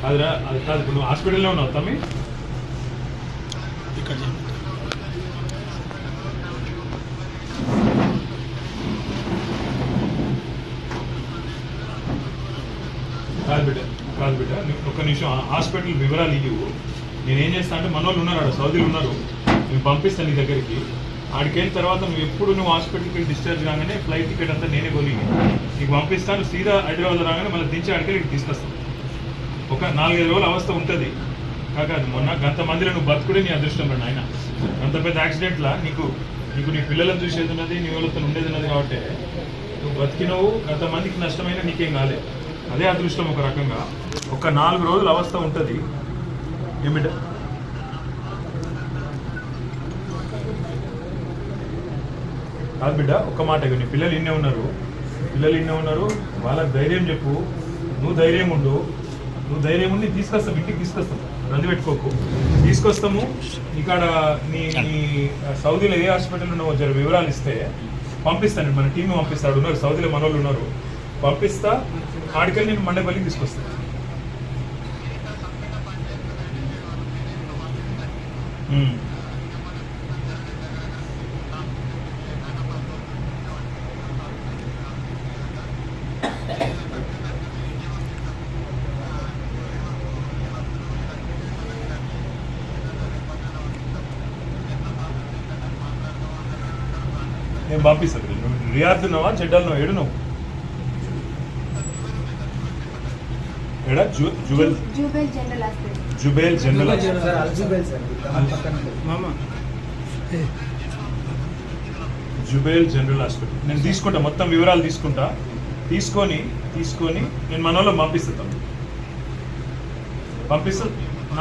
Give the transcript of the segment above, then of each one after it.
అదిరా అది కాదు, ఇప్పుడు నువ్వు హాస్పిటల్లో ఉన్నావు తమ్మి. ఇక్కడ కాదు బిడ్డ ఒక్క నిమిషం హాస్పిటల్ వివరాలు ఇవ్వు. నేనేం చేస్తాను అంటే మనోళ్ళు ఉన్నారు, ఆడ సౌదీలు ఉన్నారు, నేను పంపిస్తాను నీ దగ్గరికి. ఆడికి వెళ్ళిన తర్వాత నువ్వు హాస్పిటల్కి వెళ్ళి డిశ్చార్జ్ కాగానే ఫ్లైట్ టికెట్ అంతా నేనే కొని నీకు పంపిస్తాను. సీదా హైదరాబాద్ రాగానే మళ్ళీ దించి ఆడికి నీకు తీసుకొస్తాను. ఒక 4-5 రోజుల అవస్థ ఉంటుంది కాక. అది మొన్న గంత మందిలో నువ్వు బతుకుడే నీ అదృష్టం రండి ఆయన. అంత పెద్ద యాక్సిడెంట్లా నీకు నీ పిల్లలను చూసేది ఉన్నది, నీ వాళ్ళతో ఉండేది ఉన్నది కాబట్టి నువ్వు బతికినవు. గంతమందికి నష్టమైన నీకేం కాలేదు, అదే అదృష్టం ఒక రకంగా. ఒక 4 రోజుల అవస్థ ఉంటుంది ఏమిట. కాదు బిడ్డ ఒక్క మాట, నీ పిల్లలు ఇన్నే ఉన్నారు, వాళ్ళకి ధైర్యం చెప్పు. నువ్వు ధైర్యం ఉండు, తీసుకొస్తాం, ఇంటికి తీసుకొస్తాం, రంది పెట్టుకోకు, తీసుకొస్తాము. ఇక్కడ నీ సౌదీలో ఏ హాస్పిటల్ ఉన్నావో జర వివరాలు ఇస్తే పంపిస్తాను. మన టీం పంపిస్తాడు, ఉన్నారు సౌదీలో మనోళ్ళు ఉన్నారు, పంపిస్తా. ఆడికెళ్ళి నేను మండపల్లికి తీసుకొస్తాను. నేను పంపిస్తాను. రియాద్ ఉన్నావా, జెడ్డాలు ఉన్నావా, ఏడు నువ్వు ఏడా? జుబేల్ జనరల్ హాస్పిటల్ నేను తీసుకుంటా, మొత్తం వివరాలు తీసుకొని నేను మన వాళ్ళకి పంపిస్తా.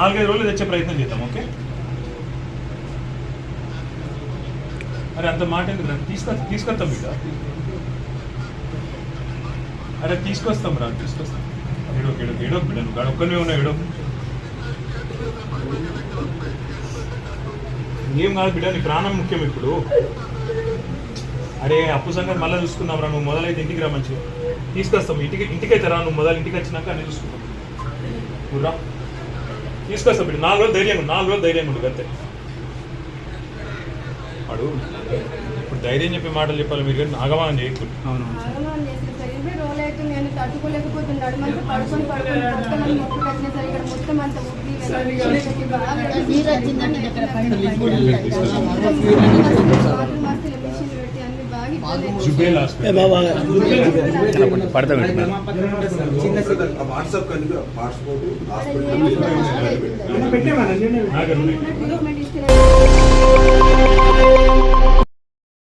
4-5 రోజులు తెచ్చే ప్రయత్నం చేద్దాం. ఓకే? అరే అంత మాట ఎందుకు? తీసుకొస్తాం బిడ్డ. అరే తీసుకొస్తాం ఏడో బిడ్డ, నువ్వు గాడు ఒక్కనే ఉన్నావు, ఏడో ఏం కాదు బిడ్డ, నీ ప్రాణం ముఖ్యం ఇప్పుడు. అరే అప్పు సంగతి మళ్ళీ చూసుకుందాం రా, నువ్వు మొదలైతే ఇంటికి రా, మంచిగా తీసుకొస్తాం. ఇంటికైతే రా, నువ్వు మొదలు ఇంటికి వచ్చినాక అన్నీ చూసుకుంటాం. నువ్వు రా, తీసుకొస్తాం బిడ్డ. 4 రోజులు ధైర్యం ఉండు అంతే. వాడు ఇప్పుడు ధైర్యం చెప్పే మాటలు చెప్పాలి మీరు, కానీ ఆగమానం చేయకూడదు. తట్టుకోలేకపోతున్నాడు, జుబేల్ హాస్పిటల్